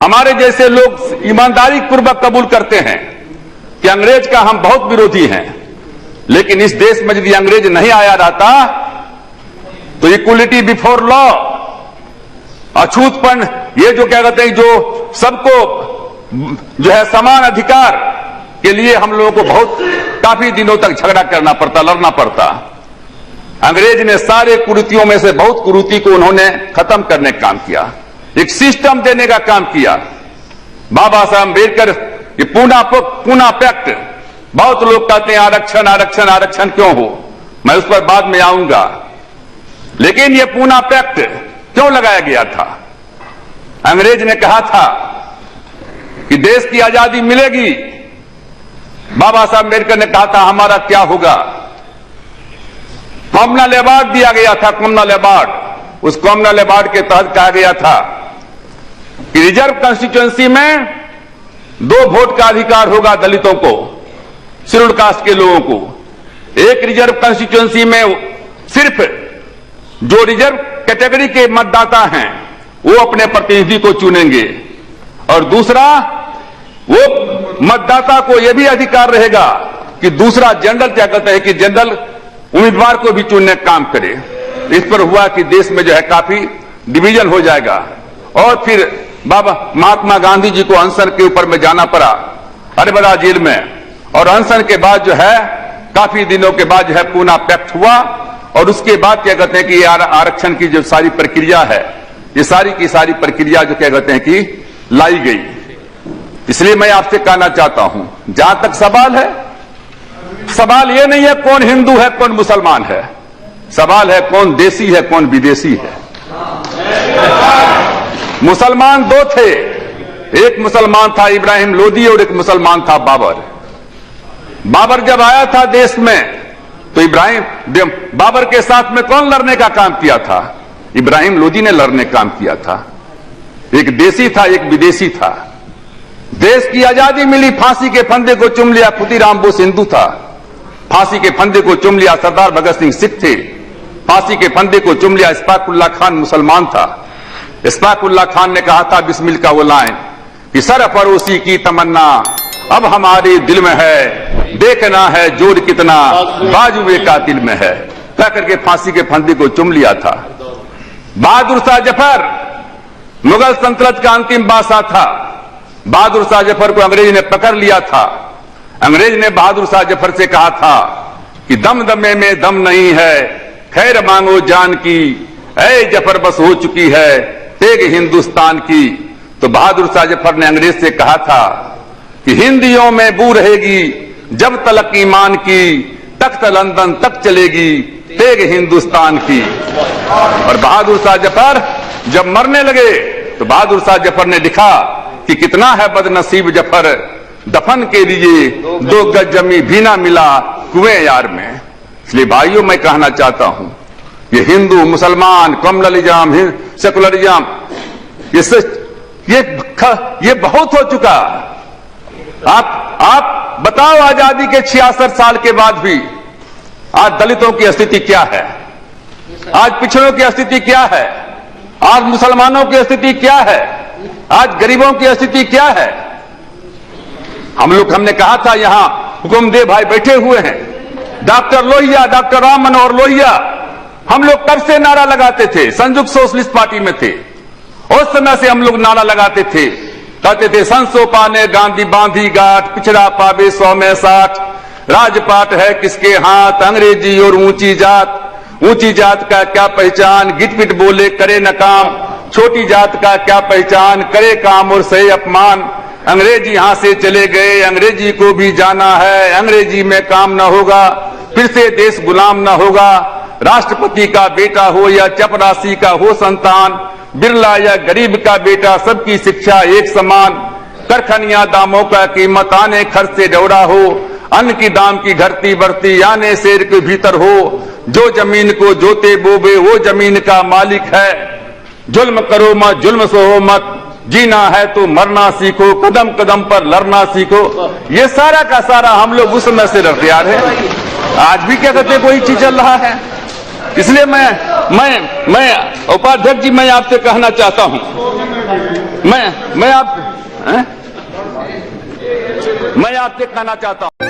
हमारे जैसे लोग ईमानदारी पूर्वक कबूल करते हैं कि अंग्रेज का हम बहुत विरोधी हैं, लेकिन इस देश में यदि अंग्रेज नहीं आया रहता तो इक्वलिटी बिफोर लॉ, अछूतपन, ये जो क्या कहते हैं, जो सबको जो है समान अधिकार के लिए हम लोगों को बहुत काफी दिनों तक झगड़ा करना पड़ता, लड़ना पड़ता। अंग्रेज ने सारे कुरीतियों में से बहुत कुरीति को उन्होंने खत्म करने का काम किया, एक सिस्टम देने का काम किया। बाबा साहब अम्बेडकर ये पूना पैक्ट, बहुत लोग कहते हैं आरक्षण आरक्षण आरक्षण क्यों हो, मैं उस पर बाद में आऊंगा, लेकिन ये पूना पैक्ट क्यों लगाया गया था? अंग्रेज ने कहा था कि देश की आजादी मिलेगी, बाबा साहब अम्बेडकर ने कहा था हमारा क्या होगा। कॉमनल अवार्ड दिया गया था, कॉमनल अवार्ड। उस कॉमनल अवार्ड के तहत कहा गया था कि रिजर्व कंस्टिट्यूएंसी में 2 वोट का अधिकार होगा दलितों को, शेड्यूल कास्ट के लोगों को। एक रिजर्व कंस्टिट्यूएंसी में सिर्फ जो रिजर्व कैटेगरी के मतदाता हैं वो अपने प्रतिनिधि को चुनेंगे, और दूसरा वो मतदाता को यह भी अधिकार रहेगा कि दूसरा जनरल क्या कहते हैं कि जनरल उम्मीदवार को भी चुनने का काम करे। इस पर हुआ कि देश में जो है काफी डिवीजन हो जाएगा, और फिर बाबा महात्मा गांधी जी को अनशन के ऊपर में जाना पड़ा अरबरा जेल में, और अनशन के बाद जो है काफी दिनों के बाद जो है पूना पैक्ट हुआ, और उसके बाद क्या कहते हैं कि आरक्षण की जो सारी प्रक्रिया है, ये सारी की सारी प्रक्रिया जो क्या कहते हैं कि लाई गई। इसलिए मैं आपसे कहना चाहता हूं, जहां तक सवाल है, सवाल ये नहीं है कौन हिंदू है कौन मुसलमान है, सवाल है कौन देसी है कौन विदेशी है। मुसलमान 2 थे, एक मुसलमान था इब्राहिम लोदी और एक मुसलमान था बाबर। बाबर जब आया था देश में तो बाबर के साथ में कौन लड़ने का काम किया था? इब्राहिम लोदी ने लड़ने का काम किया था। एक देसी था एक विदेशी था। देश की आजादी मिली, फांसी के फंदे को चूम लिया खुदीराम बोस हिंदू था, फांसी के फंदे को चूम लिया सरदार भगत सिंह सिख थे, फांसी के फंदे को चूम लिया इस्फाकुल्ला खान मुसलमान था। इस्फाकुल्ला खान ने कहा था बिस्मिल का वो लाइन कि सरफरोशी की तमन्ना अब हमारे दिल में है, देखना है जोर कितना बाजुए कातिल में है, कह करके फांसी के फंदे को चूम लिया था। बहादुर शाह जफर मुगल सल्तनत का अंतिम बादशाह था। बहादुर शाह जफर को अंग्रेज ने पकड़ लिया था। अंग्रेज ने बहादुर शाह जफर से कहा था कि दम दमे में दम नहीं है, खैर मांगो जान की, ऐ जफर बस हो चुकी है तेग हिंदुस्तान की। तो बहादुर शाह जफर ने अंग्रेज से कहा था कि हिंदियों में बू रहेगी जब तलक ईमान की, तख्त लंदन तक चलेगी तेग हिंदुस्तान की। और बहादुर शाह जफर जब मरने लगे तो बहादुर शाह जफर ने लिखा कि कितना है बदनसीब जफर, दफन के लिए 2 गज जमी भी ना मिला कुएं यार में। इसलिए भाइयों मैं कहना चाहता हूं, ये हिंदू मुसलमान कम्युनलिज्म सेकुलरिज्म ये बहुत हो चुका। आप बताओ आजादी के 66 साल के बाद भी आज दलितों की स्थिति क्या है, आज पिछड़ों की स्थिति क्या है, आज मुसलमानों की स्थिति क्या है, आज गरीबों की स्थिति क्या है। हमने कहा था यहां हुकुमदेव भाई बैठे हुए हैं, डॉक्टर लोहिया, डॉक्टर राम मनोहर लोहिया, हम लोग कब से नारा लगाते थे, संयुक्त सोशलिस्ट पार्टी में थे, उस समय से हम लोग नारा लगाते थे, कहते थे संसो पाने गांधी बांधी गांठ, पिछड़ा पावे 100 में 60, राजपाट है किसके हाथ, अंग्रेजी और ऊंची जात, ऊंची जात का क्या पहचान, गिटपिट बोले करे न काम, छोटी जात का क्या पहचान, करे काम और सहे अपमान, अंग्रेजी यहां से चले गए, अंग्रेजी को भी जाना है, अंग्रेजी में काम न होगा, फिर से देश गुलाम न होगा, राष्ट्रपति का बेटा हो या चपरासी का हो संतान, बिरला या गरीब का बेटा, सबकी शिक्षा एक समान, करखनिया दामों का कीमत आने खर्च से डौरा हो, अन्न की दाम की घटती बढ़ती आने शेर के भीतर हो, जो जमीन को जोते बोबे वो जमीन का मालिक है, जुल्म करो मत जुल्म सहो मत, जीना है तो मरना सीखो, कदम कदम पर लड़ना सीखो। ये सारा का सारा हम लोग उस समय से लड़ते आ रहे हैं, आज भी क्या कहते कोई चीज चल रहा है। इसलिए मैं उपाध्यक्ष जी मैं आपसे कहना चाहता हूं मैं आपसे कहना चाहता हूं